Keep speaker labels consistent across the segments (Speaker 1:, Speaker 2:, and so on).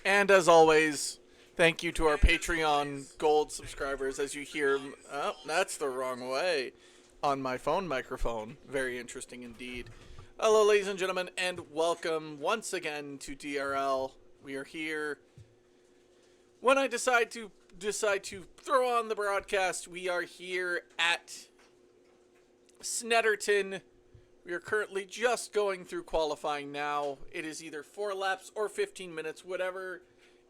Speaker 1: And as always, thank you to our Patreon Gold subscribers. As you hear, oh, that's the wrong way on my phone microphone. Very interesting indeed. Hello, ladies and gentlemen, and welcome once again to DRL. We are here. When I decide to throw on the broadcast, we are here at Snetterton. We are currently just going through qualifying now. It is either 4 laps or 15 minutes, whatever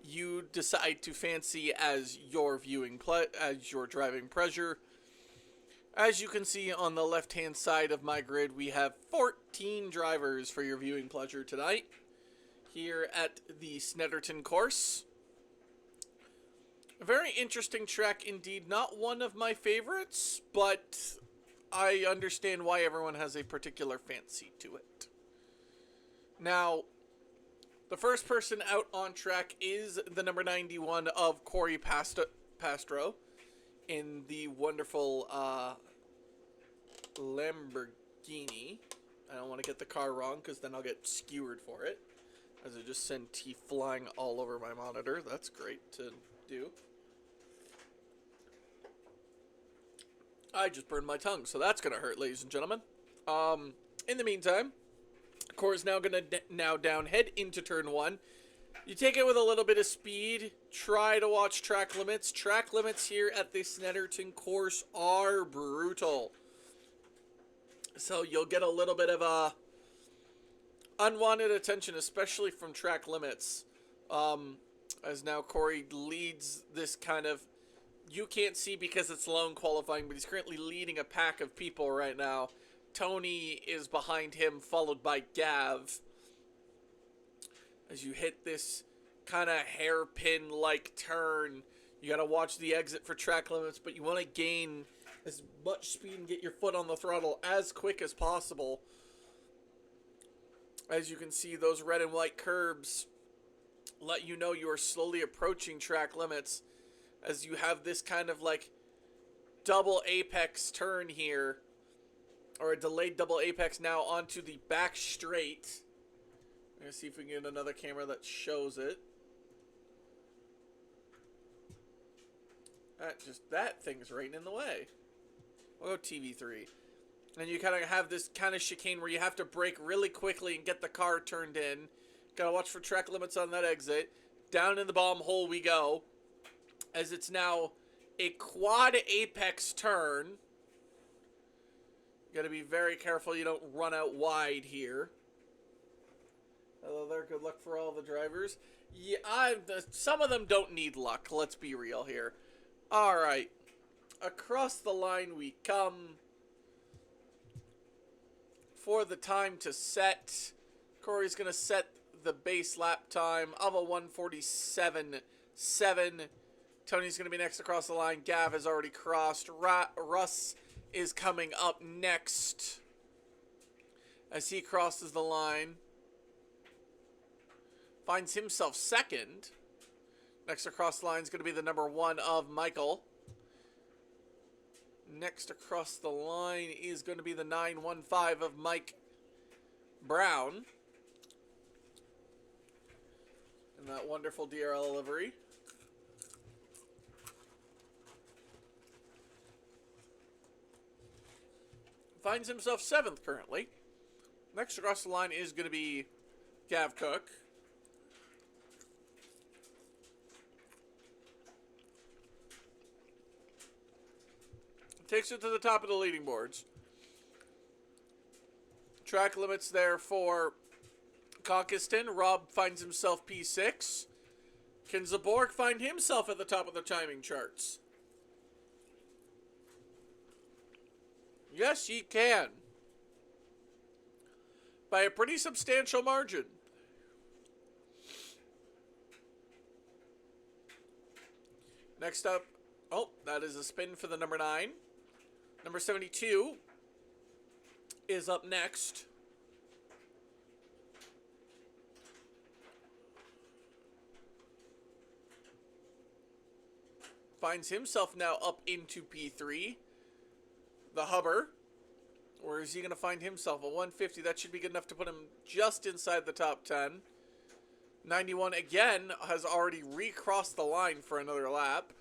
Speaker 1: you decide to fancy as your as your driving pleasure. As you can see on the left-hand side of my grid, we have 14 drivers for your viewing pleasure tonight here at the Snetterton course. A very interesting track indeed. Not one of my favorites, but I understand why everyone has a particular fancy to it. Now, the first person out on track is the number 91 of Corey Pastro in the wonderful Lamborghini. I don't want to get the car wrong because then I'll get skewered for it, as I just send T flying all over my monitor. That's great to do. I just burned my tongue, so that's going to hurt, ladies and gentlemen. In the meantime, Core's now going to head into turn 1. You take it with a little bit of speed. Try to watch track limits. Track limits here at the Snetterton course are brutal. So you'll get a little bit of unwanted attention, especially from track limits. As now Corey leads this kind of... You can't see because it's lone qualifying, but he's currently leading a pack of people right now. Tony is behind him, followed by Gav. As you hit this kind of hairpin-like turn, you got to watch the exit for track limits, but you want to gain as much speed and get your foot on the throttle as quick as possible. As you can see, those red and white curbs let you know you are slowly approaching track limits, as you have this kind of like double apex turn here, or a delayed double apex now onto the back straight. I'm going to see if we can get another camera that shows it. That thing's right in the way. We'll go TV3. And you kind of have this kind of chicane where you have to brake really quickly and get the car turned in. Gotta watch for track limits on that exit. Down in the bomb hole we go, as it's now a quad apex turn. You gotta be very careful you don't run out wide here. Hello there, good luck for all the drivers. Yeah, some of them don't need luck, let's be real here. Alright, across the line we come for the time to set. Corey's gonna set the base lap time of a 1:47.7. Tony's going to be next across the line. Gav has already crossed. Russ is coming up next as he crosses the line. Finds himself second. Next across the line is going to be the number 1 of Michael. Next across the line is going to be the 915 of Mike Brown. In that wonderful DRL livery. Finds himself 7th currently. Next across the line is going to be Gav Cook. Takes it to the top of the leading boards. Track limits there for Caucaston. Rob finds himself P6. Can Zaborg find himself at the top of the timing charts? Yes, he can. By a pretty substantial margin. Next up, oh, that is a spin for the number 9. Number 72 is up next. Finds himself now up into P3. The Hubber. Where is he going to find himself? A 150. That should be good enough to put him just inside the top 10. 91 again has already recrossed the line for another lap.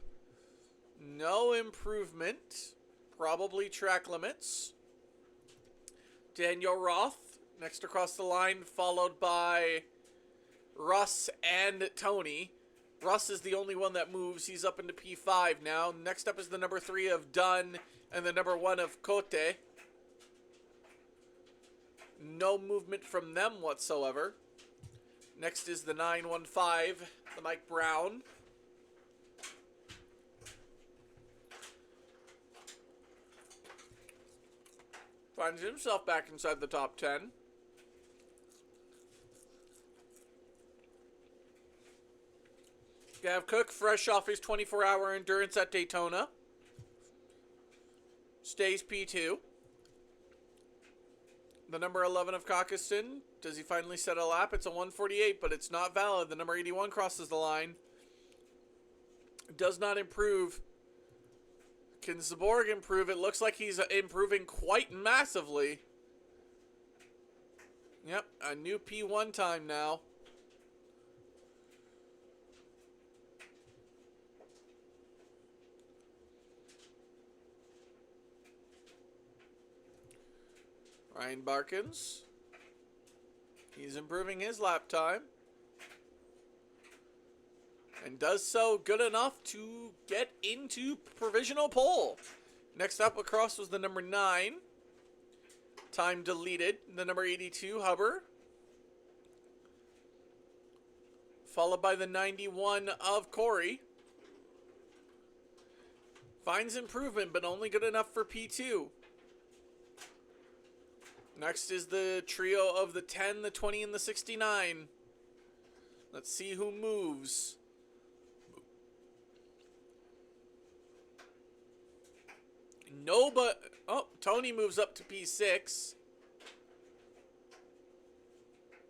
Speaker 1: No improvement. Probably track limits. Daniel Roth next across the line, followed by Russ and Tony. Russ is the only one that moves. He's up into P5 now. Next up is the number 3 of Dunn and the number 1 of Cote. No movement from them whatsoever. Next is the 915, the Mike Brown. Finds himself back inside the top 10. Gav Cook, fresh off his 24-hour endurance at Daytona. Stays P2. The number 11 of Cockiston. Does he finally set a lap? It's a 148, but it's not valid. The number 81 crosses the line. Does not improve. Can Zaborg improve? It looks like he's improving quite massively. Yep, a new P1 time now. Ryan Barkins. He's improving his lap time. And does so good enough to get into provisional pole. Next up across was the number 9. Time deleted. The number 82, Hubbard. Followed by the 91 of Corey. Finds improvement, but only good enough for P2. Next is the trio of the 10, the 20, and the 69. Let's see who moves. No, but... Oh, Tony moves up to P6.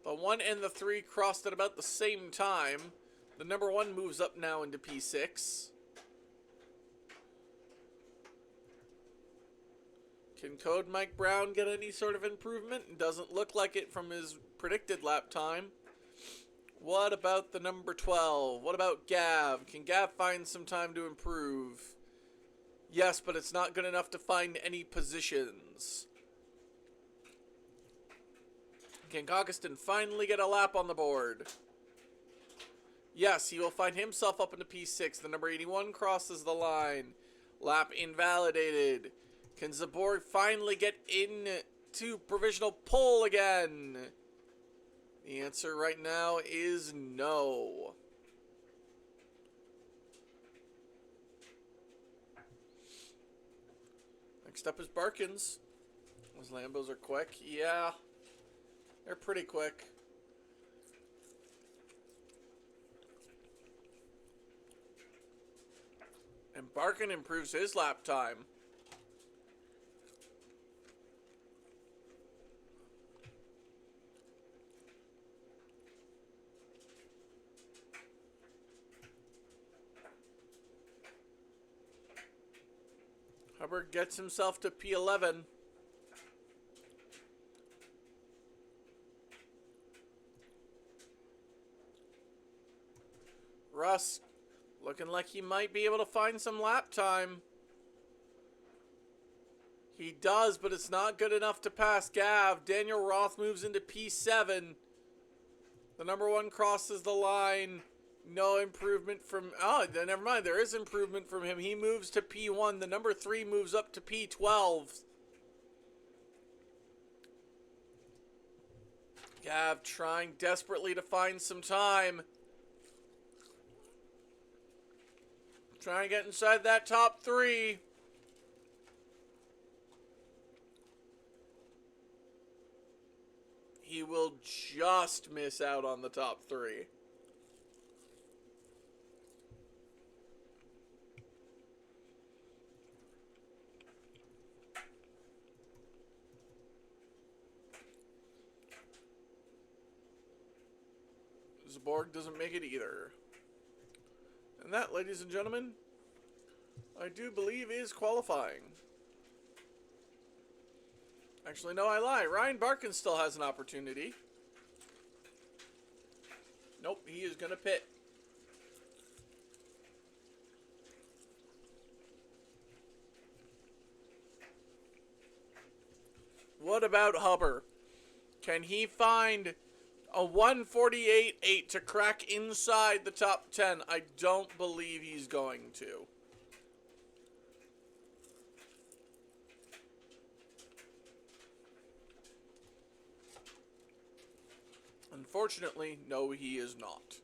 Speaker 1: The 1 and the 3 crossed at about the same time. The number 1 moves up now into P6. Can Code Mike Brown get any sort of improvement? It doesn't look like it from his predicted lap time. What about the number 12? What about Gav? Can Gav find some time to improve? Yes, but it's not good enough to find any positions. Can Cockiston finally get a lap on the board? Yes, he will find himself up into P6. The number 81 crosses the line. Lap invalidated. Can Zaborg finally get into provisional pole again? The answer right now is no. Next up is Barkins. Those Lambos are quick. Yeah, they're pretty quick. And Barkin improves his lap time. Hubbard gets himself to P11. Russ looking like he might be able to find some lap time. He does, but it's not good enough to pass Gav. Daniel Roth moves into P7. The number 1 crosses the line. No improvement from... Oh, never mind. There is improvement from him. He moves to P1. The number 3 moves up to P12. Gav trying desperately to find some time. Trying to get inside that top 3. He will just miss out on the top 3. Zaborg doesn't make it either. And that, ladies and gentlemen, I do believe is qualifying. Actually, no, I lie. Ryan Barkin still has an opportunity. Nope, he is going to pit. What about Huber? Can he find a 148.8 to crack inside the top 10? I don't believe he's going to. Unfortunately, no, he is not.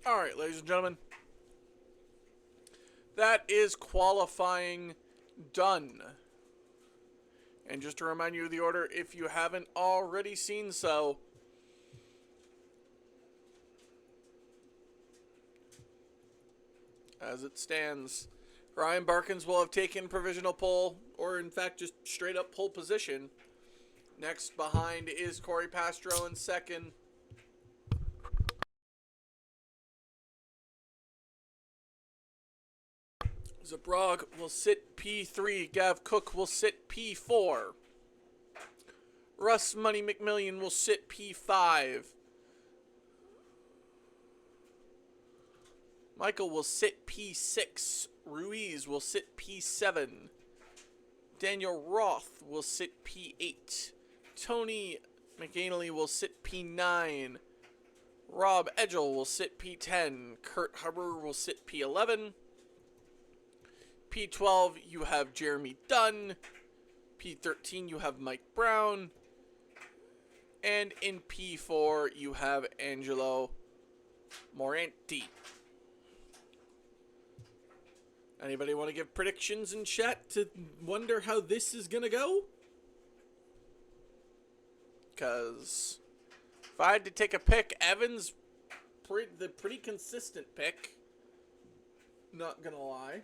Speaker 1: Alright, ladies and gentlemen. That is qualifying done. And just to remind you of the order, if you haven't already seen so, as it stands, Ryan Barkins will have taken provisional pole, or in fact just straight up pole position. Next behind is Corey Pastro in second. Zabrog will sit P3. Gav Cook will sit P4. Russ Money McMillian will sit P5. Michael will sit P6. Ruiz will sit P7. Daniel Roth will sit P8. Tony McAnally will sit P9. Rob Edgel will sit P10. Kurt Huber will sit P11. P12, you have Jeremy Dunn. P13, you have Mike Brown. And in P4, you have Angelo Moranti. Anybody want to give predictions in chat to wonder how this is going to go? Because if I had to take a pick, Evans, the pretty consistent pick. Not going to lie.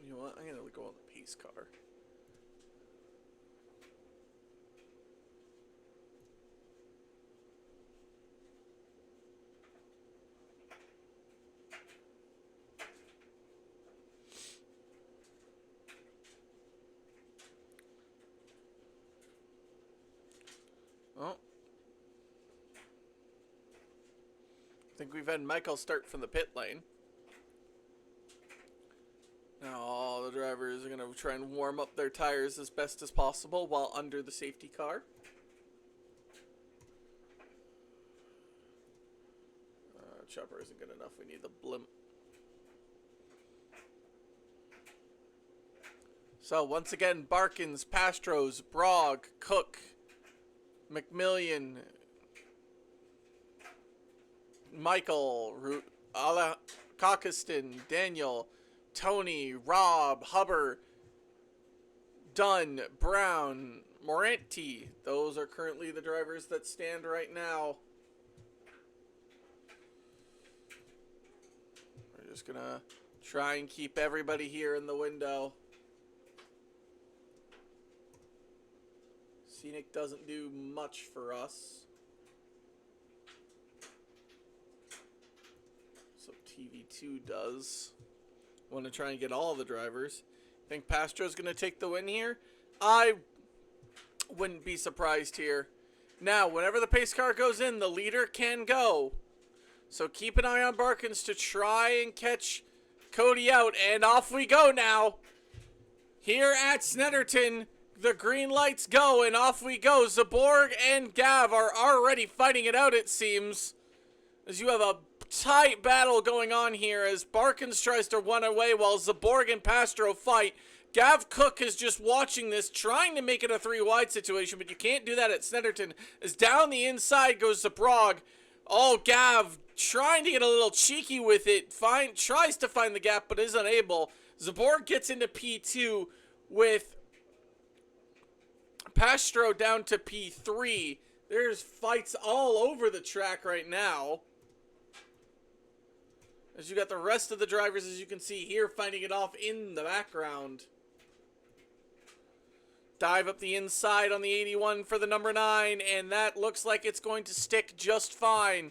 Speaker 1: You know what? I'm going to go on the pace car. Oh. I think we've had Michael start from the pit lane. Now all the drivers are going to try and warm up their tires as best as possible while under the safety car. Chopper isn't good enough. We need the blimp. So once again, Barkins, Pastros, Brog, Cook, McMillian, Michael, Cockiston, Daniel, Tony, Rob, Huber, Dunn, Brown, Moranti. Those are currently the drivers that stand right now. We're just going to try and keep everybody here in the window. Scenic doesn't do much for us. So TV2 does. Want to try and get all the drivers. Think Pastro's going to take the win here? I wouldn't be surprised here. Now, whenever the pace car goes in, the leader can go. So keep an eye on Barkins to try and catch Cody out. And off we go now. Here at Snetterton, the green lights go and off we go. Zaborg and Gav are already fighting it out, it seems. As you have a tight battle going on here as Barkins tries to run away while Zaborg and Pastro fight. Gav Cook is just watching this, trying to make it a 3-wide situation, but you can't do that at Snetterton. As down the inside goes Zaborg. Oh, Gav trying to get a little cheeky with it. Tries to find the gap, but is unable. Zaborg gets into P2 with Pastro down to P3. There's fights all over the track right now. As you got the rest of the drivers, as you can see here, fighting it off in the background. Dive up the inside on the 81 for the number 9, and that looks like it's going to stick just fine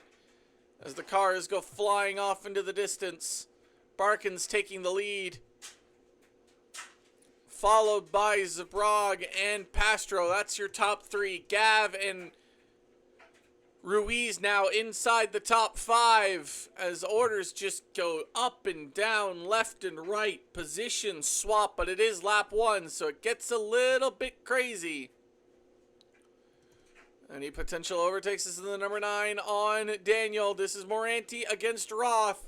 Speaker 1: as the cars go flying off into the distance. Barkins taking the lead, followed by Zabrog and Pastro. That's your top 3. Gav and Ruiz now inside the top 5 as orders just go up and down, left and right, position swap, but it is lap 1, so it gets a little bit crazy. Any potential overtakes is in the number 9 on Daniel. This is Moranti against Roth.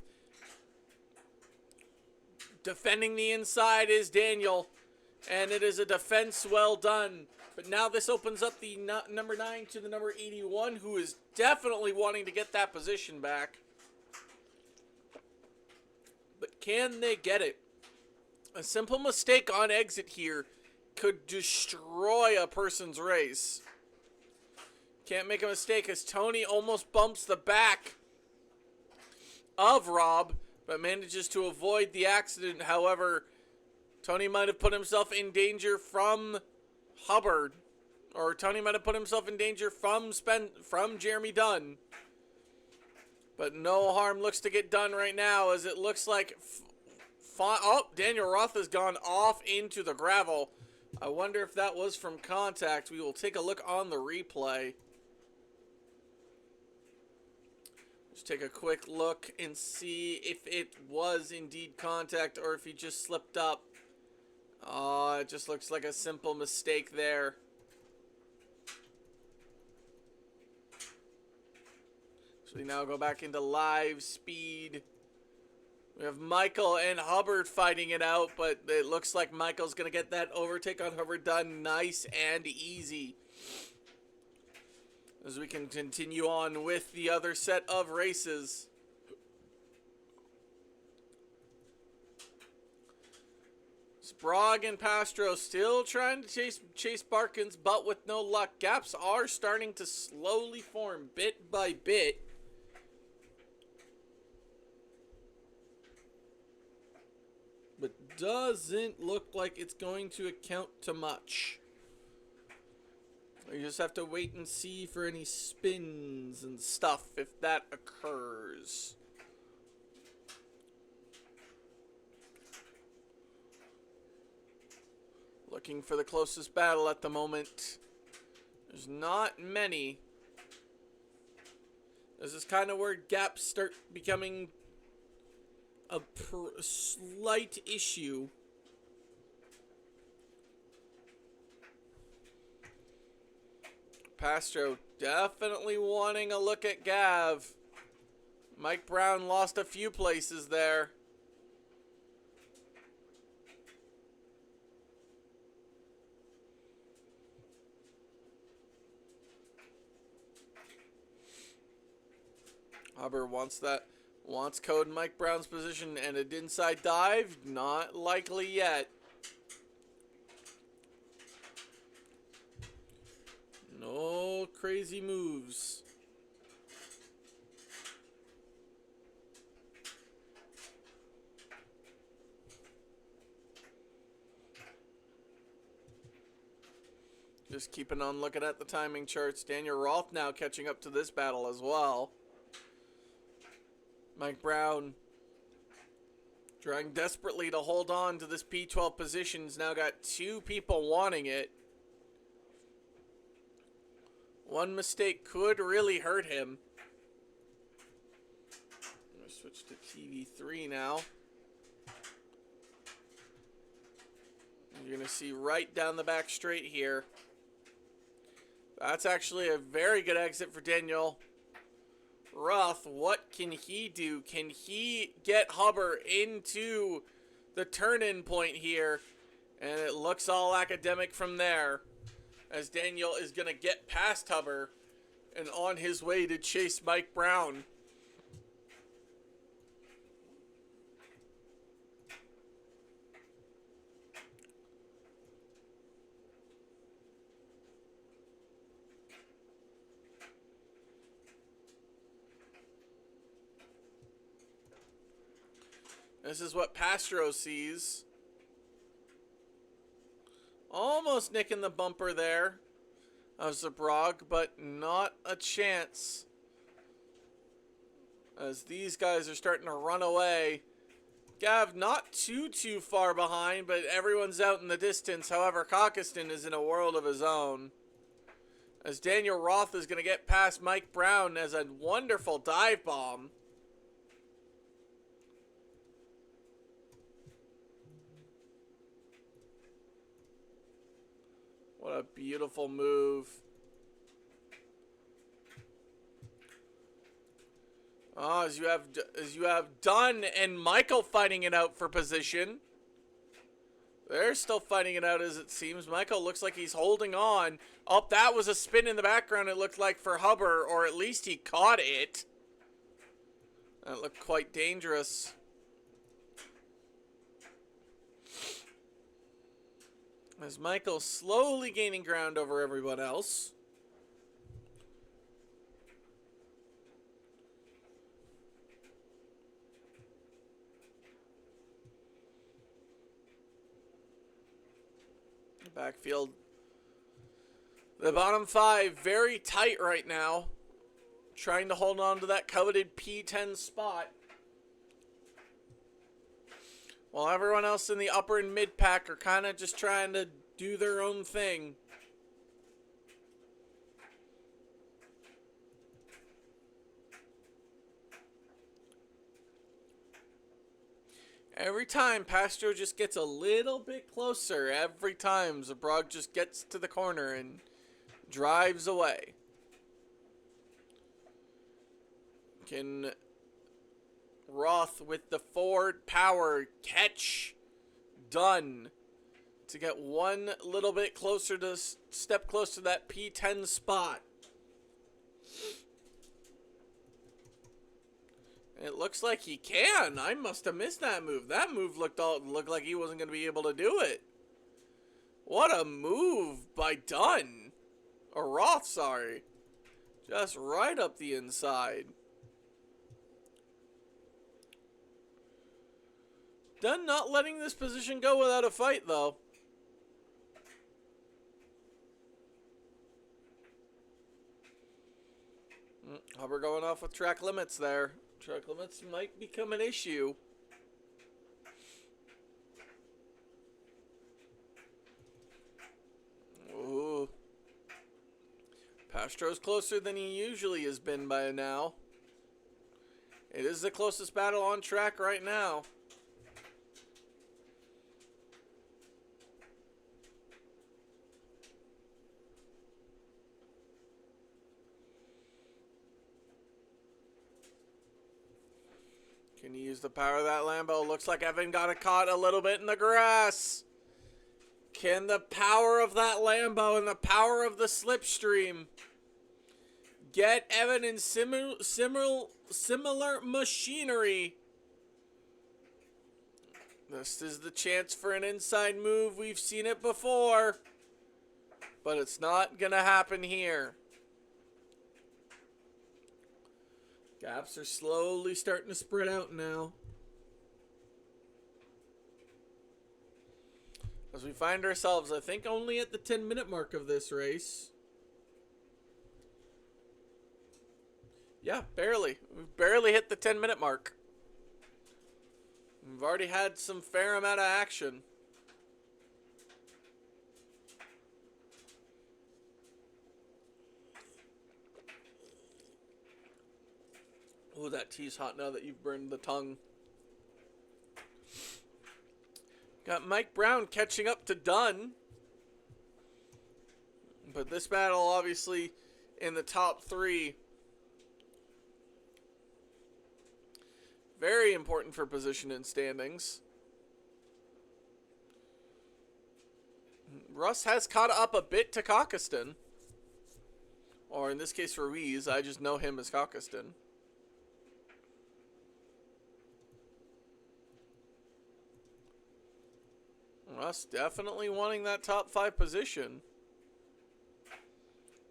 Speaker 1: Defending the inside is Daniel, and it is a defense well done. But now this opens up the number 9 to the number 81, who is definitely wanting to get that position back. But can they get it? A simple mistake on exit here could destroy a person's race. Can't make a mistake as Tony almost bumps the back of Rob, but manages to avoid the accident. However, Tony might have put himself in danger from Hubbard, or Tony might have put himself in danger from Jeremy Dunn. But no harm looks to get done right now, as it looks like Daniel Roth has gone off into the gravel. I wonder if that was from contact. We will take a look on the replay. Just take a quick look and see if it was indeed contact or if he just slipped up. Oh, it just looks like a simple mistake there. So we now go back into live speed. We have Michael and Hubbard fighting it out, but it looks like Michael's going to get that overtake on Hubbard done nice and easy. As we can continue on with the other set of races. Sprague and Pastro still trying to chase Barkins, but with no luck. Gaps are starting to slowly form bit by bit. But doesn't look like it's going to account to much. You just have to wait and see for any spins and stuff if that occurs. Looking for the closest battle at the moment. There's not many. This is kind of where gaps start becoming a slight issue. Pastro definitely wanting a look at Gav. Mike Brown lost a few places there. Hubbard wants code Mike Brown's position, and an inside dive, not likely yet. No crazy moves. Just keeping on looking at the timing charts. Daniel Roth now catching up to this battle as well. Mike Brown trying desperately to hold on to this P12 position. He's now got 2 people wanting it. One mistake could really hurt him. I'm going to switch to TV3 now. You're going to see right down the back straight here. That's actually a very good exit for Daniel Roth, what can he do? Can he get Hubbard into the turn-in point here? And it looks all academic from there, as Daniel is going to get past Hubbard and on his way to chase Mike Brown. This is what Pastro sees. Almost nicking the bumper there of Zabrog, but not a chance, as these guys are starting to run away. Gav not too far behind, but everyone's out in the distance. However, Cockiston is in a world of his own, as Daniel Roth is going to get past Mike Brown as a wonderful dive bomb. What a beautiful move. Oh, as you have Dunn and Michael fighting it out for position. They're still fighting it out, as it seems. Michael looks like he's holding on. Oh, that was a spin in the background, it looked like, for Hubbard, or at least he caught it. That looked quite dangerous. As Michael slowly gaining ground over everyone else. Backfield. The bottom five very tight right now, trying to hold on to that coveted P10 spot, while everyone else in the upper and mid pack are kind of just trying to do their own thing. Every time, Pastro just gets a little bit closer. Every time, Zabrog just gets to the corner and drives away. Can Roth with the forward power catch Dunn to get one little bit closer to step close to that P10 spot? It looks like he can. I must have missed that move. That move looked like he wasn't going to be able to do it. What a move by Dunn. Or Roth, sorry. Just right up the inside. Dunn not letting this position go without a fight, though. Hubbard going off with track limits there. Track limits might become an issue. Ooh. Pastro's closer than he usually has been by now. It is the closest battle on track right now. Can he use the power of that Lambo? Looks like Evan got caught a little bit in the grass. Can the power of that Lambo and the power of the slipstream get Evan in similar machinery? This is the chance for an inside move. We've seen it before, but it's not gonna happen here. Gaps are slowly starting to spread out now, as we find ourselves, I think, only at the 10-minute mark of this race. Yeah, barely. We've barely hit the 10-minute mark. We've already had some fair amount of action. Oh, that tea's hot now that you've burned the tongue. Got Mike Brown catching up to Dunn. But this battle, obviously, in the top three, Very important for position and standings. Russ has caught up a bit to Cockiston. Or in this case, Ruiz. I just know him as Cockiston. Russ definitely wanting that top 5 position.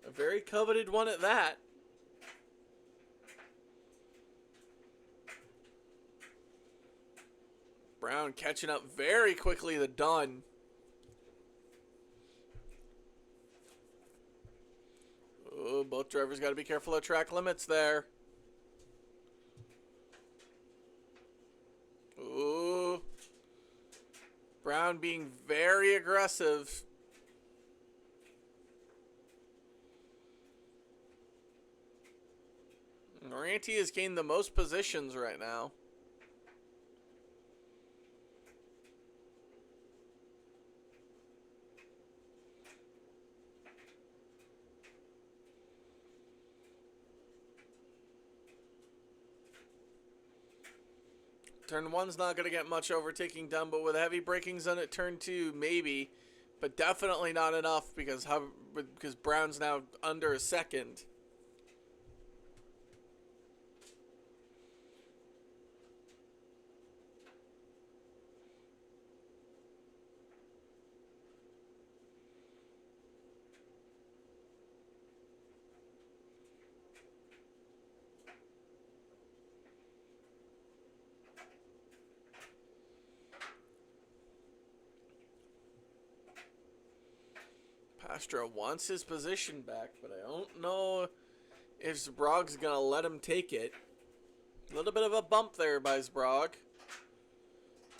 Speaker 1: A very coveted one at that. Brown catching up very quickly to Dunn. Oh, both drivers got to be careful of track limits there. Ooh. Brown being very aggressive. Ranty has gained the most positions right now. Turn 1's not going to get much overtaking done, but with heavy braking zone at turn 2, maybe. But definitely not enough because Brown's now under a second. Pastra wants his position back, but I don't know if Zbrog's going to let him take it. A little bit of a bump there by Zbrog.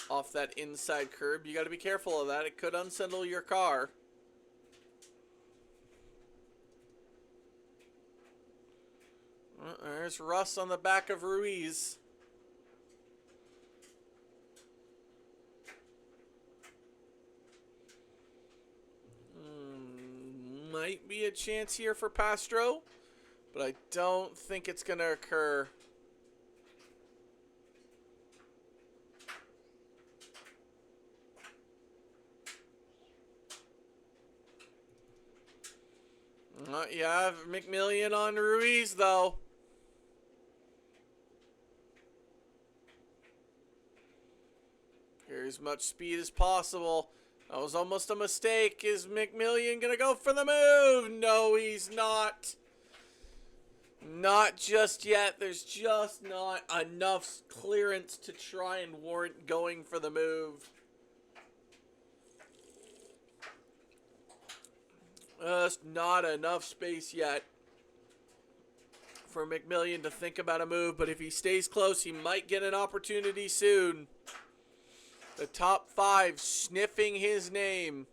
Speaker 1: Off that inside curb. You got to be careful of that. It could unsettle your car. There's Russ on the back of Ruiz. Might be a chance here for Pastro, but I don't think it's going to occur. Yeah, McMillian on Ruiz, though. Here's as much speed as possible. That was almost a mistake. Is McMillian going to go for the move? No, he's not. Not just yet. There's just not enough clearance to try and warrant going for the move. Just not enough space yet for McMillian to think about a move. But if he stays close, he might get an opportunity soon. The top 5 sniffing his name.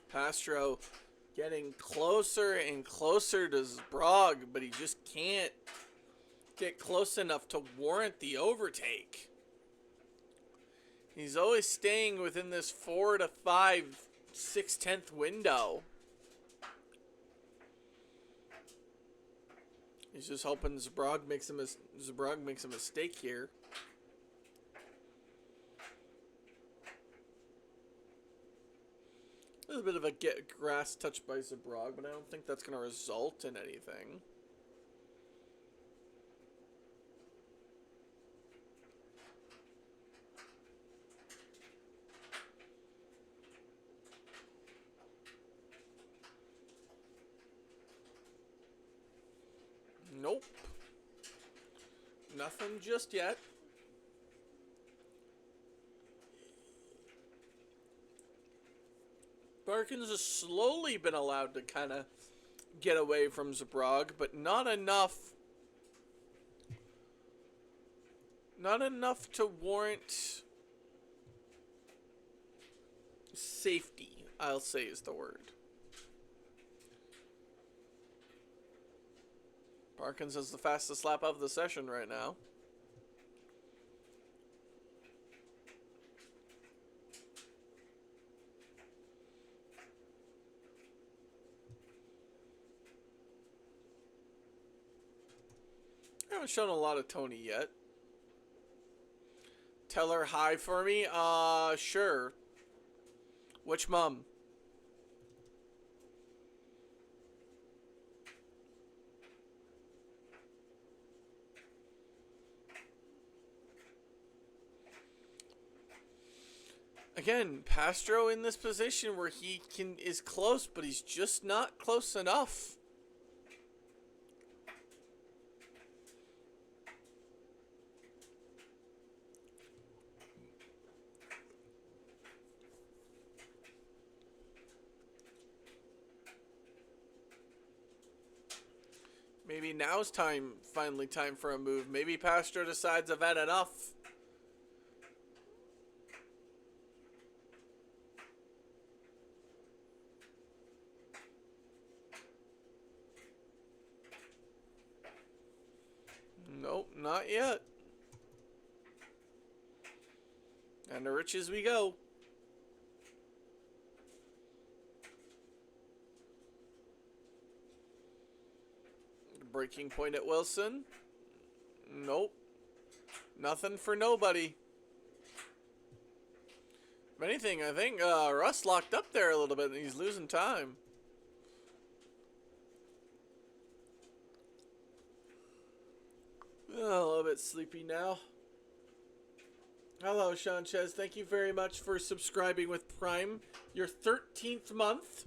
Speaker 1: Pastro getting closer and closer to Zbrog, but he just can't get close enough to warrant the overtake. He's always staying within this 4 to 5 6/10 window. He's just hoping Zbrog makes a mistake here. A little bit of a grass touch by Zbrog, but I don't think that's going to result in anything. Nope. Nothing just yet. Barkins has slowly been allowed to kind of get away from Zbrog, but not enough. Not enough to warrant safety, I'll say is the word. Barkins is the fastest lap of the session right now. I haven't shown a lot of Tony yet. Tell her hi for me? Sure. Which mom? Again, Pastro in this position where he is close, but he's just not close enough. Maybe now's finally time for a move. Maybe Pastro decides I've had enough. Nope, not yet. And to riches we go. Breaking point at Wilson. Nope. Nothing for nobody. If anything, I think Russ locked up there a little bit and he's losing time. Oh, a little bit sleepy now. Hello, Sanchez. Thank you very much for subscribing with Prime. Your 13th month.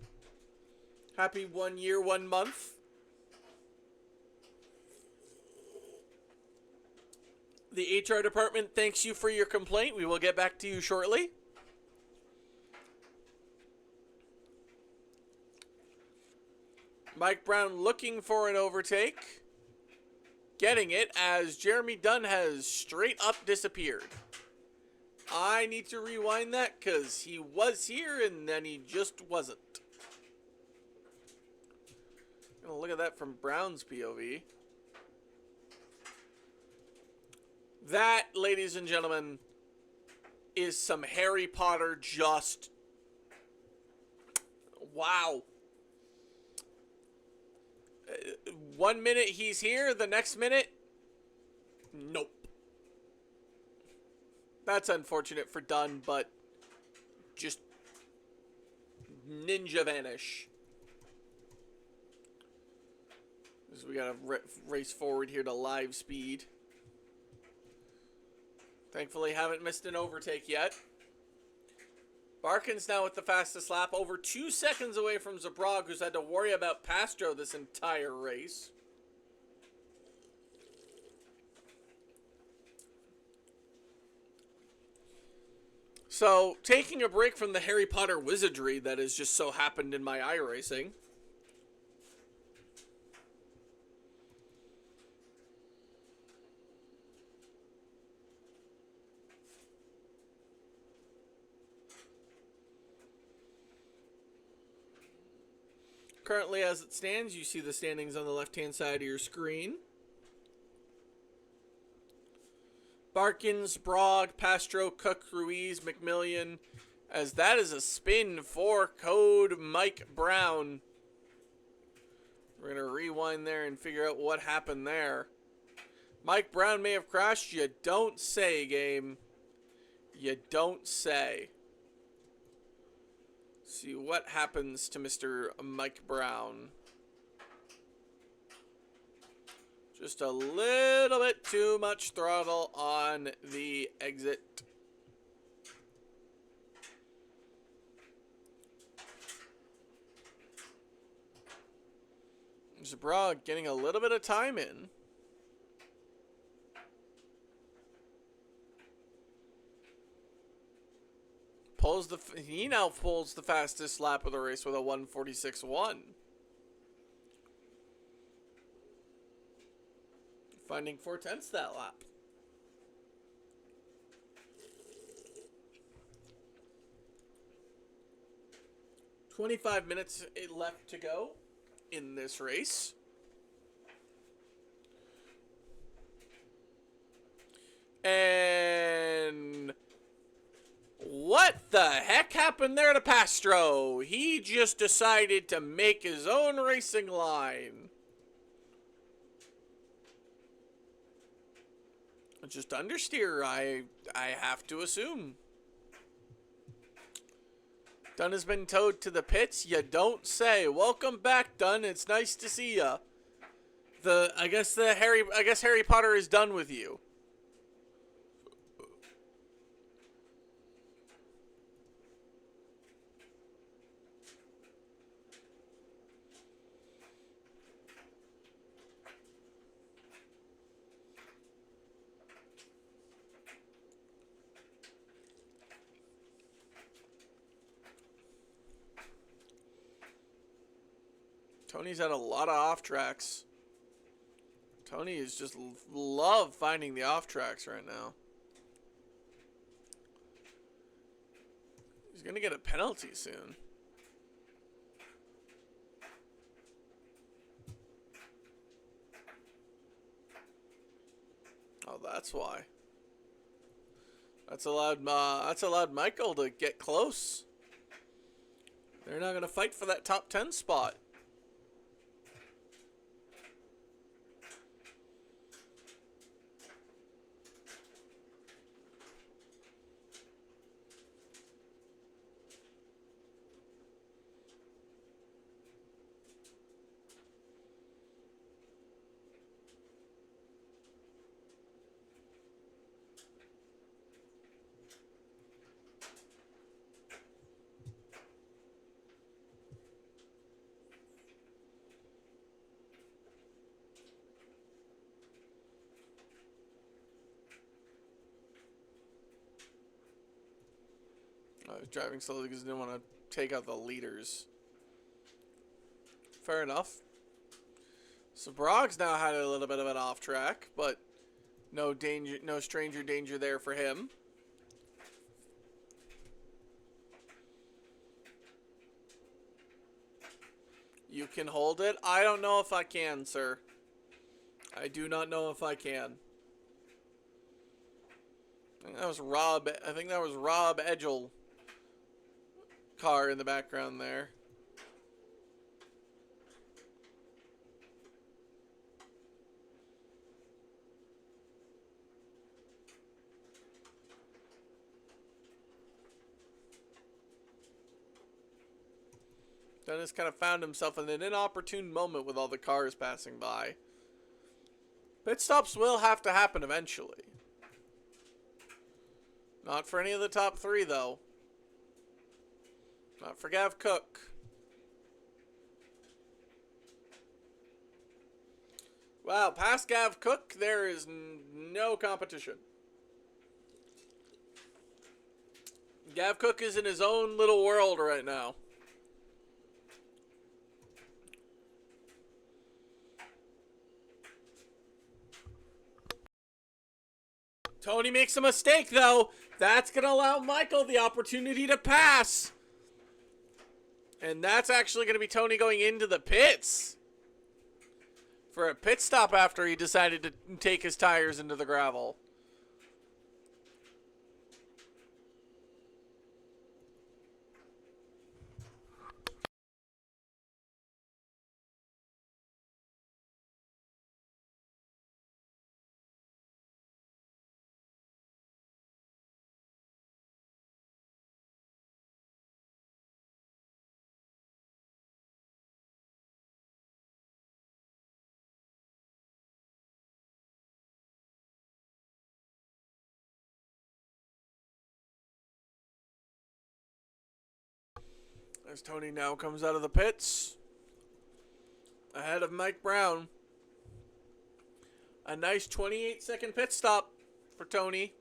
Speaker 1: Happy 1 year, 1 month. The HR department thanks you for your complaint. We will get back to you shortly. Mike Brown looking for an overtake. Getting it as Jeremy Dunn has straight up disappeared. I need to rewind that because he was here and then he just wasn't. Gonna look at that from Brown's POV. That, ladies and gentlemen, is some Harry Potter just... Wow. 1 minute he's here, the next minute, nope. That's unfortunate for Dunn, but just ninja vanish. So we gotta race forward here to live speed. Thankfully, haven't missed an overtake yet. Barkins now with the fastest lap, over 2 seconds away from Zabrog, who's had to worry about Pastro this entire race. So, taking a break from the Harry Potter wizardry that has just so happened in my iRacing. Currently, as it stands, you see the standings on the left-hand side of your screen. Barkins, Brog, Pastro, Cook, Ruiz, McMillian, as that is a spin for code Mike Brown. We're going to rewind there and figure out what happened there. Mike Brown may have crashed. You don't say, game. You don't say. See what happens to Mr. Mike Brown. Just a little bit too much throttle on the exit. Zabrog getting a little bit of time in. He now pulls the fastest lap of the race with a 1:46.1. Finding 4/10 that lap. .25 minutes left to go in this race. What the heck happened there to Pastro? He just decided to make his own racing line. Just understeer, I have to assume. Dunn has been towed to the pits. You don't say. Welcome back, Dunn. It's nice to see ya. I guess Harry Potter is done with you. Tony's had a lot of off tracks. Tony is just love finding the off tracks right now. He's gonna get a penalty soon. Oh, that's why. That's allowed Michael to get close. They're not gonna fight for that top 10 spot. I was driving slowly because I didn't want to take out the leaders. Fair enough. So Broggs now had a little bit of an off track, but no danger, no stranger danger there for him. You can hold it? I don't know if I can, sir. I do not know if I can. I think that was Rob Edgel car in the background there. Dennis kind of found himself in an inopportune moment with all the cars passing by. Pit stops will have to happen eventually. Not for any of the top three, though. Not for Gav Cook. Wow, past Gav Cook, there is no competition. Gav Cook is in his own little world right now. Tony makes a mistake, though. That's going to allow Michael the opportunity to pass. And that's actually going to be Tony going into the pits for a pit stop after he decided to take his tires into the gravel. As Tony now comes out of the pits, ahead of Mike Brown. A nice 28-second pit stop for Tony.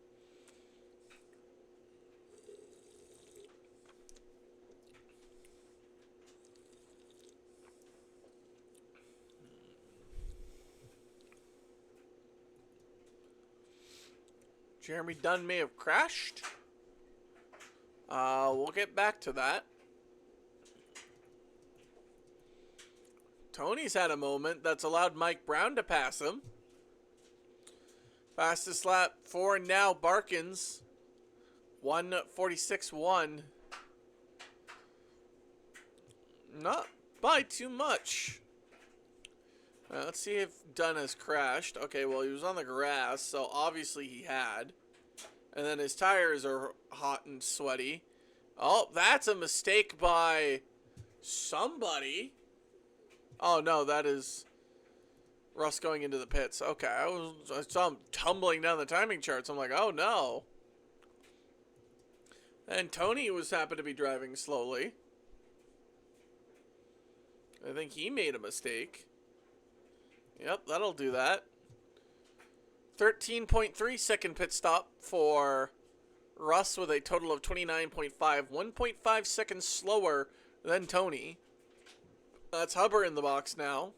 Speaker 1: Jeremy Dunn may have crashed. We'll get back to that. Tony's had a moment that's allowed Mike Brown to pass him. Fastest lap for now, Barkins. 146.1. Not by too much. Let's see if Dunn has crashed. Okay, well, he was on the grass, so obviously he had. And then his tires are hot and sweaty. Oh, that's a mistake by somebody. Oh, no, that is Russ going into the pits. Okay, I saw him tumbling down the timing charts. I'm like, oh, no. And Tony was happened to be driving slowly. I think he made a mistake. Yep, that'll do that. 13.3 second pit stop for Russ with a total of 29.5. 1.5 seconds slower than Tony. That's Hubbard in the box now.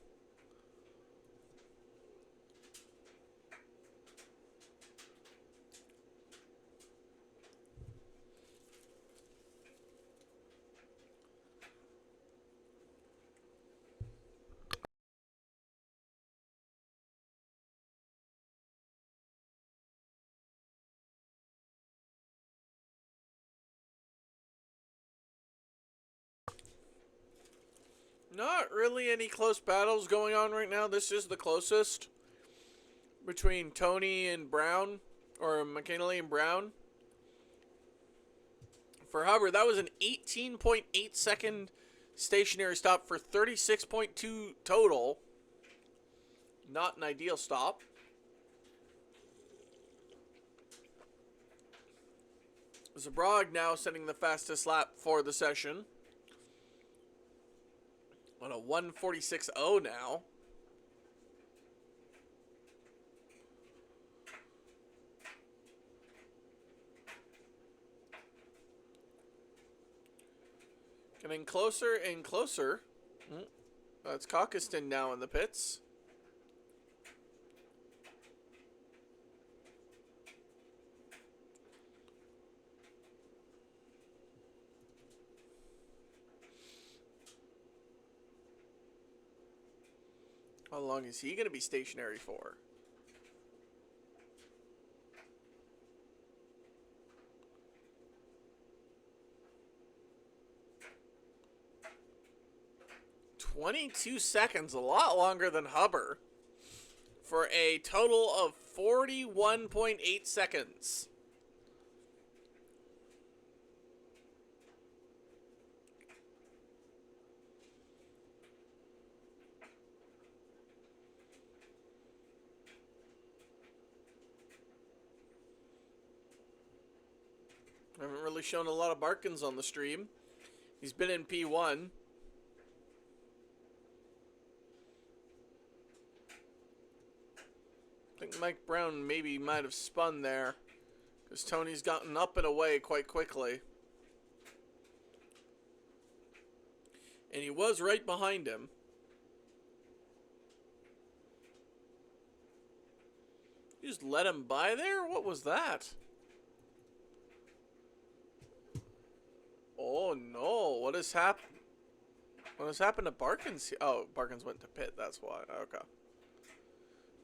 Speaker 1: Not really any close battles going on right now. This is the closest between Tony and Brown, or McKinley and Brown. For Hubbard, that was an 18.8 second stationary stop for 36.2 total. Not an ideal stop. Zabrog now setting the fastest lap for the session. On a 146.0 now. Getting closer and closer. That's Cockiston now in the pits. How long is he going to be stationary for? "22 seconds, a lot longer than Hubbard, for a total of 41.8 seconds. I haven't really shown a lot of Barkins on the stream. He's been in P1. I think Mike Brown maybe might have spun there, because Tony's gotten up and away quite quickly. And he was right behind him. You just let him by there? What was that? Oh no, what has happened? What has happened to Barkins? Oh, Barkins went to pit, that's why. Okay.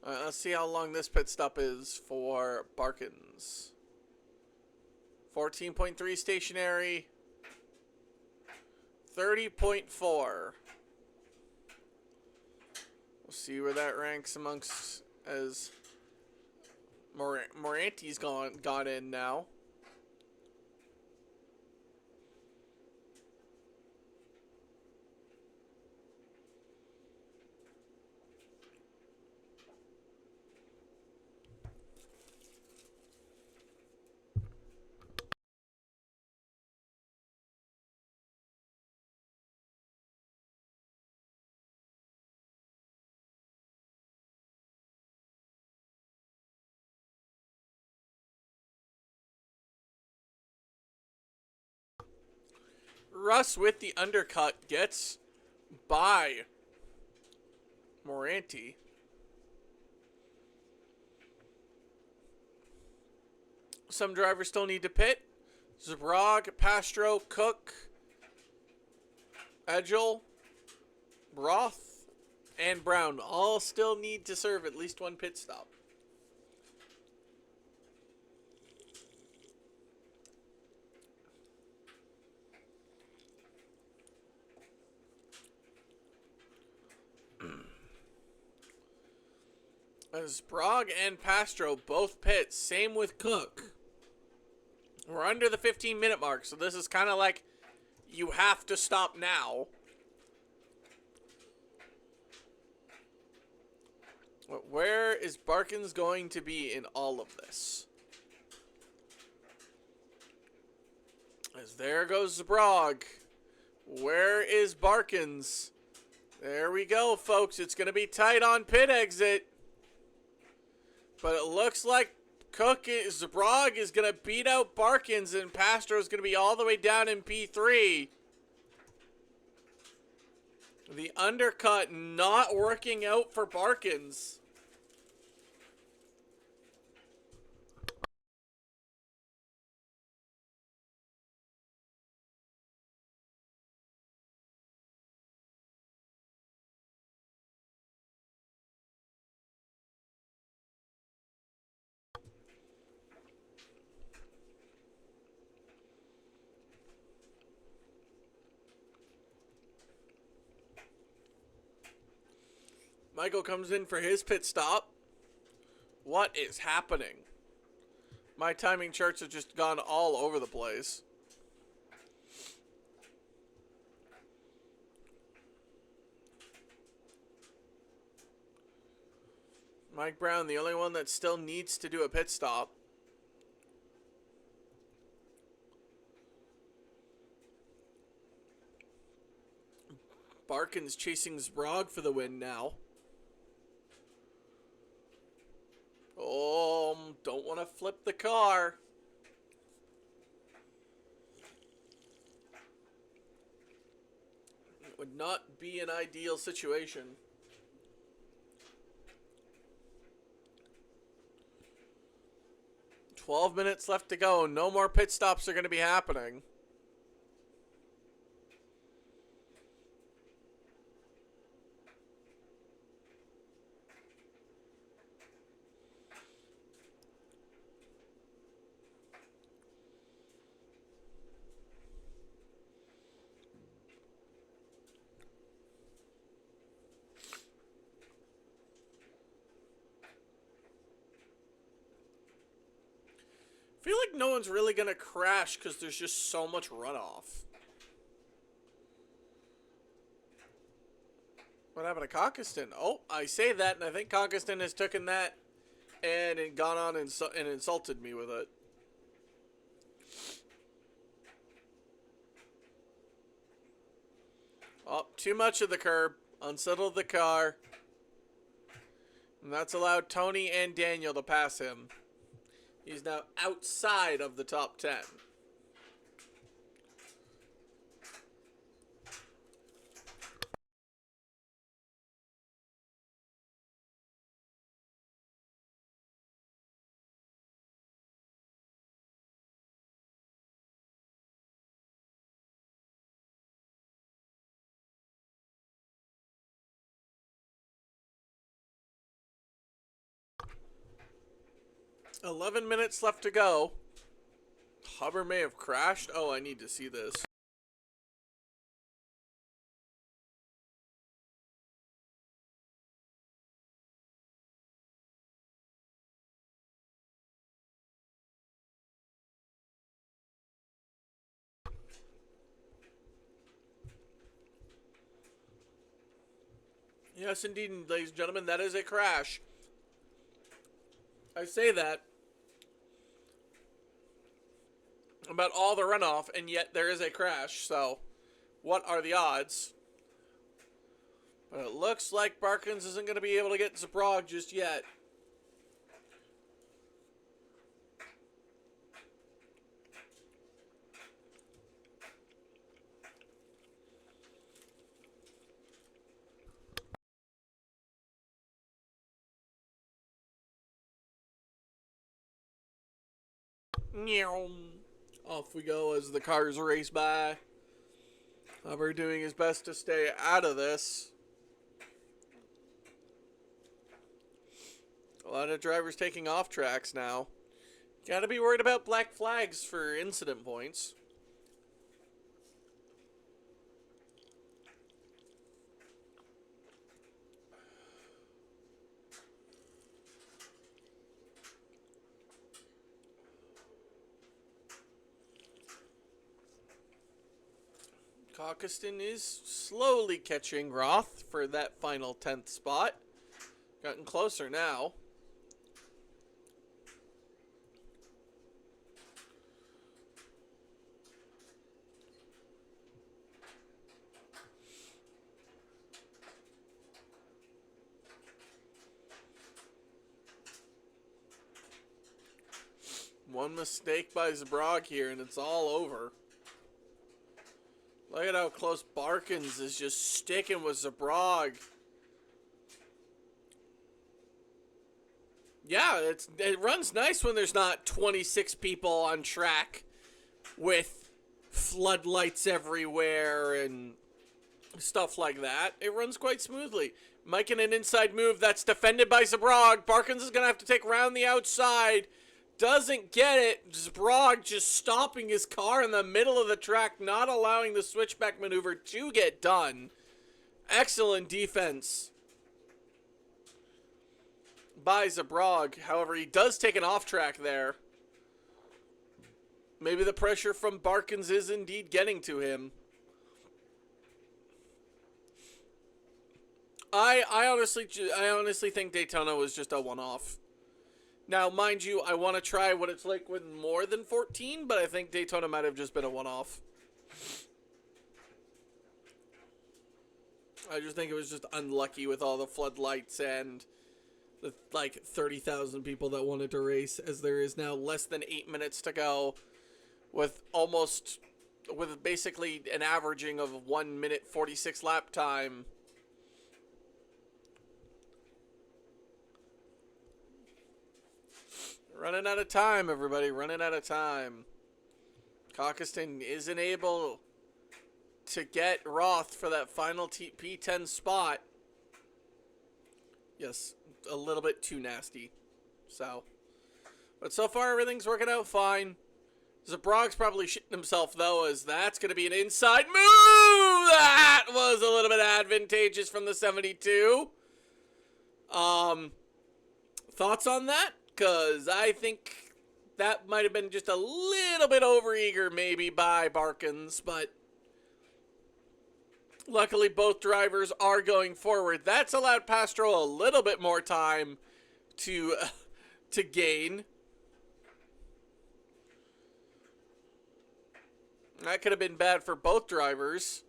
Speaker 1: Alright, let's see how long this pit stop is for Barkins. 14.3 stationary. 30.4. We'll see where that ranks amongst, as Moranti's got in now. Russ with the undercut gets by Moranti. Some drivers still need to pit. Zabrog, Pastro, Cook, Edgel, Roth, and Brown all still need to serve at least one pit stop. As Sprague and Pastro both pit. Same with Cook. We're under the 15-minute mark, so this is kind of like you have to stop now. Where is Barkins going to be in all of this? As there goes Sprague. Where is Barkins? There we go, folks. It's going to be tight on pit exit. But it looks like Sprague is going to beat out Barkins, and Pastro is going to be all the way down in P3. The undercut not working out for Barkins. Michael comes in for his pit stop. What is happening? My timing charts have just gone all over the place. Mike Brown, the only one that still needs to do a pit stop. Barkins chasing Sprague for the win now. Oh, don't want to flip the car. It would not be an ideal situation. "12 minutes left to go. No more pit stops are going to be happening." I feel like no one's really going to crash because there's just so much runoff. What happened to Cockiston? Oh, I say that, and I think Cockiston has taken that and gone on and insulted me with it. Oh, too much of the curb. Unsettled the car. And that's allowed Tony and Daniel to pass him. He's now outside of the top 10. "11 minutes left to go." Hubbard may have crashed. Oh, I need to see this. Yes, indeed, ladies and gentlemen, that is a crash. I say that about all the runoff, and yet there is a crash. So, what are the odds? But it looks like Barkins isn't going to be able to get Sprague just yet. Off we go as the cars race by. Hubbard doing his best to stay out of this. A lot of drivers taking off tracks now. Gotta be worried about black flags for incident points. Caucaston is slowly catching Roth for that final 10th spot. Gotten closer now. One mistake by Zabrog here, and it's all over. Look at how close Barkins is just sticking with Zabrog. Yeah, it runs nice when there's not 26 people on track with floodlights everywhere and stuff like that. It runs quite smoothly. Making an inside move that's defended by Zabrog. Barkins is going to have to take round the outside. Doesn't get it. Zabrog just stopping his car in the middle of the track, not allowing the switchback maneuver to get done. Excellent defense by Zabrog. However, he does take an off track there. Maybe the pressure from Barkins is indeed getting to him. I honestly think Daytona was just a one-off. Now, mind you, I want to try what it's like with more than 14, but I think Daytona might have just been a one-off. I just think it was just unlucky with all the floodlights and the, like, 30,000 people that wanted to race, as there is now less than 8 minutes to go with basically an averaging of 1 minute 46 lap time. Running out of time, everybody. Running out of time. Caucaston isn't able to get Roth for that final P10 spot. Yes, a little bit too nasty. But so far, everything's working out fine. Zabrog's probably shitting himself, though, as that's going to be an inside move! That was a little bit advantageous from the 72. Thoughts on that? Because I think that might have been just a little bit overeager maybe by Barkins, but luckily both drivers are going forward. That's allowed Pastrol a little bit more time to gain. That could have been bad for both drivers.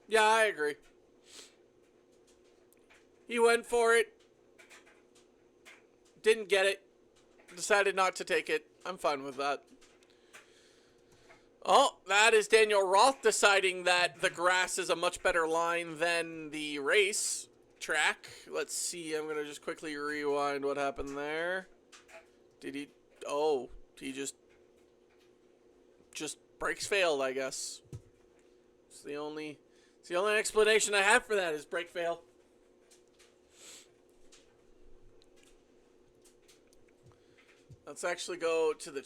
Speaker 1: Yeah, I agree. He went for it. Didn't get it. Decided not to take it. I'm fine with that. Oh, that is Daniel Roth deciding that the grass is a much better line than the race track. Let's see. I'm going to just quickly rewind what happened there. Did he... Oh, he just brakes failed, I guess. It's the only explanation I have for that is brake fail. Let's actually go to the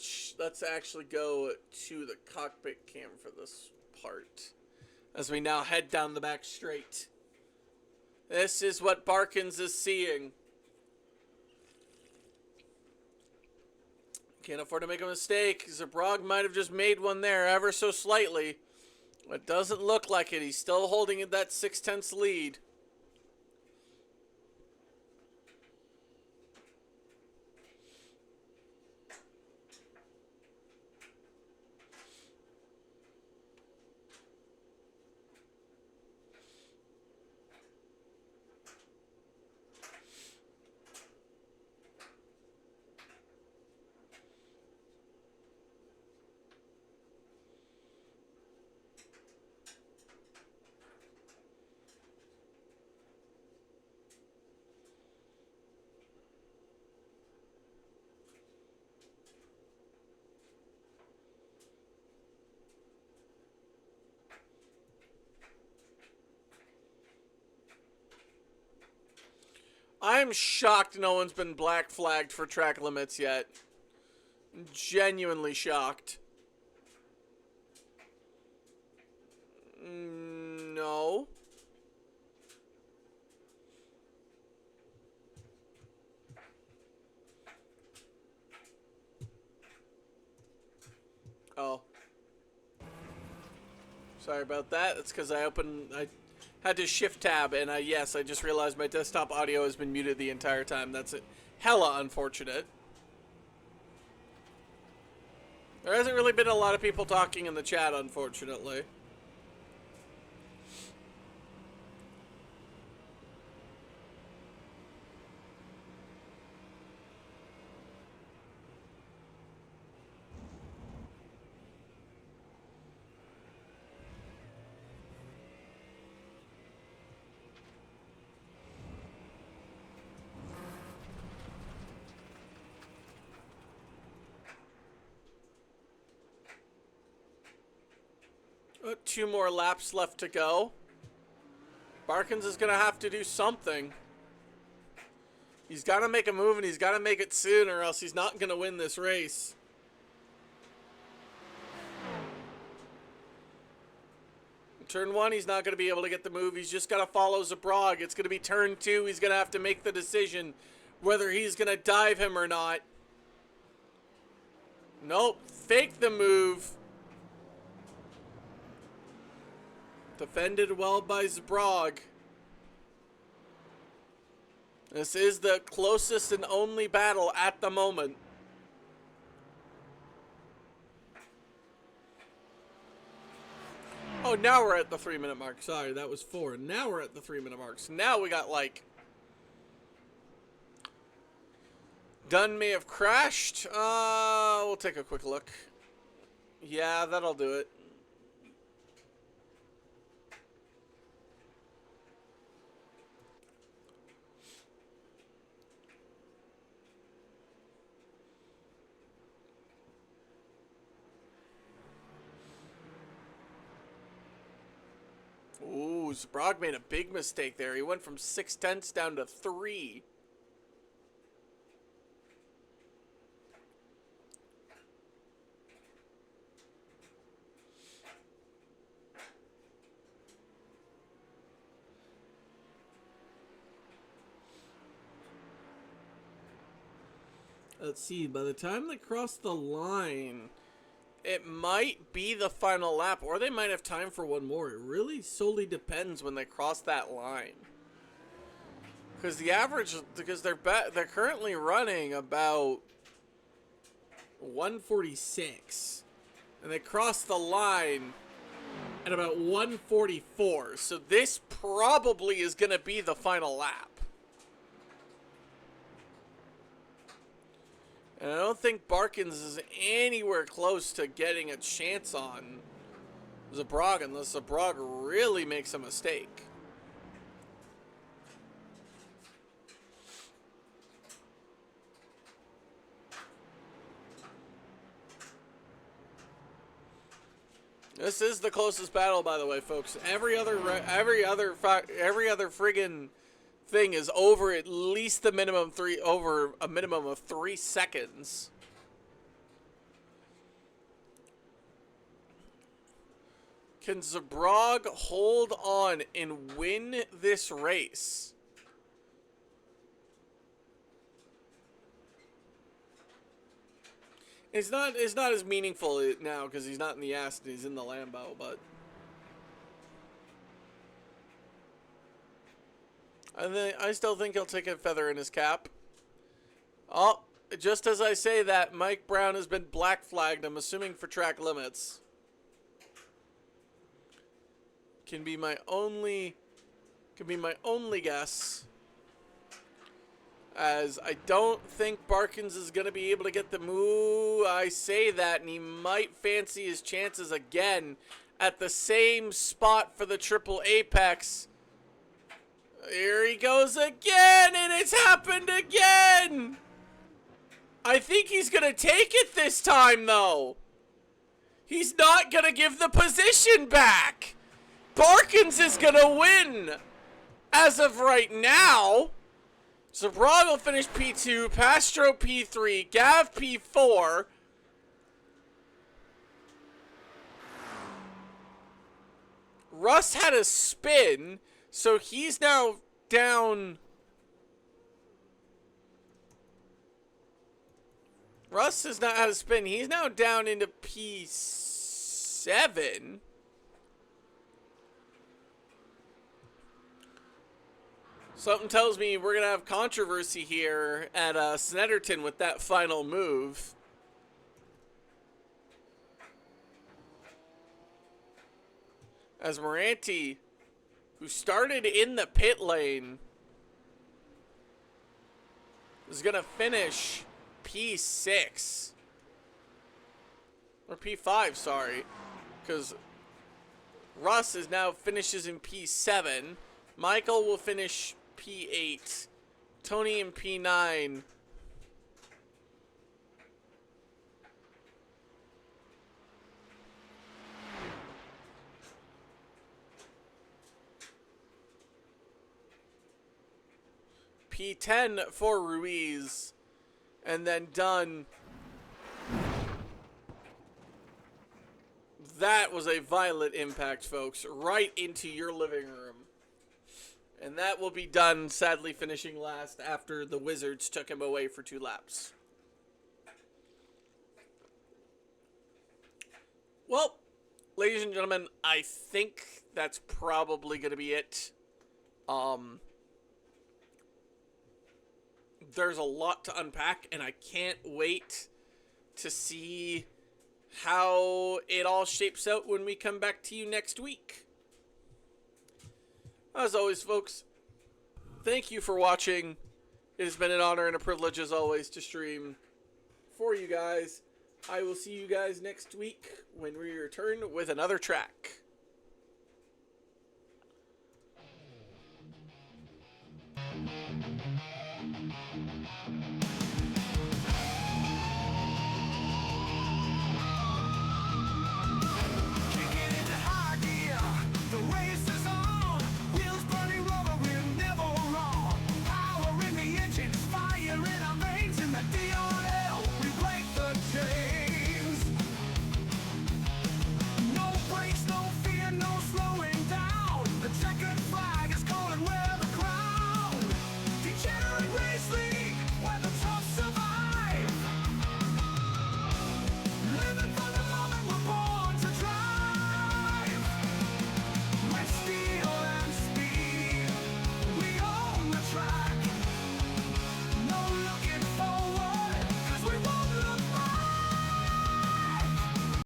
Speaker 1: cockpit cam for this part, as we now head down the back straight. This is what Barkins is seeing. Can't afford to make a mistake. Zabrog might have just made one there ever so slightly. It doesn't look like it. He's still holding that 0.6 lead. I'm shocked no one's been black flagged for track limits yet. Genuinely shocked. No. Oh. Sorry about that. It's because I had to shift tab, and yes, I just realized my desktop audio has been muted the entire time. That's it. Hella unfortunate. There hasn't really been a lot of people talking in the chat, unfortunately. Two more laps left to go. Barkins is going to have to do something. He's got to make a move, and he's got to make it soon, or else he's not going to win this race. In turn 1, he's not going to be able to get the move. He's just got to follow Zabrog. It's going to be turn 2. He's going to have to make the decision whether he's going to dive him or not. Nope. Fake the move. Defended well by Zabrog. This is the closest and only battle at the moment. Oh, now we're at the 3-minute mark. Sorry, that was 4. Now we're at the 3-minute mark. So now we got like... Dunn may have crashed. We'll take a quick look. Yeah, that'll do it. Ooh, Zabrog made a big mistake there. He went from 6/10 down to 3. Let's see, by the time they cross the line, it might be the final lap, or they might have time for one more. It really solely depends when they cross that line. Because the average, because they're currently running about 146, and they cross the line at about 144. So this probably is going to be the final lap. And I don't think Barkins is anywhere close to getting a chance on Zabrog unless Zabrog really makes a mistake. This is the closest battle, by the way, folks. Every other friggin' thing is over at least the minimum over a minimum of 3 seconds. Can Zabrog hold on and win this race? It's not as meaningful now because he's not in the Aston, he's in the Lambo, but I still think he'll take a feather in his cap. Oh, just as I say that, Mike Brown has been black flagged, I'm assuming for track limits. Can be my only guess. As I don't think Barkins is going to be able to get the move. I say that, and he might fancy his chances again at the same spot for the triple apex. Here he goes again, and it's happened again! I think he's going to take it this time, though. He's not going to give the position back. Barkins is going to win as of right now. Zabrog will finish P2, Pastro P3, Gav P4. Russ had a spin, so he's now down. Russ has not had a spin. He's now down into P7. Something tells me we're going to have controversy here at Snetterton with that final move. As Moranti, who started in the pit lane, is going to finish P6. Or P5, sorry. Because Russ is now finishes in P7. Michael will finish P8. Tony in P9. P10 for Ruiz. And then done. That was a violent impact, folks. Right into your living room. And that will be done, sadly finishing last after the Wizards took him away for 2 laps. Well, ladies and gentlemen, I think that's probably going to be it. There's a lot to unpack, and I can't wait to see how it all shapes out when we come back to you next week. As always, folks, thank you for watching. It has been an honor and a privilege, as always, to stream for you guys. I will see you guys next week when we return with another track.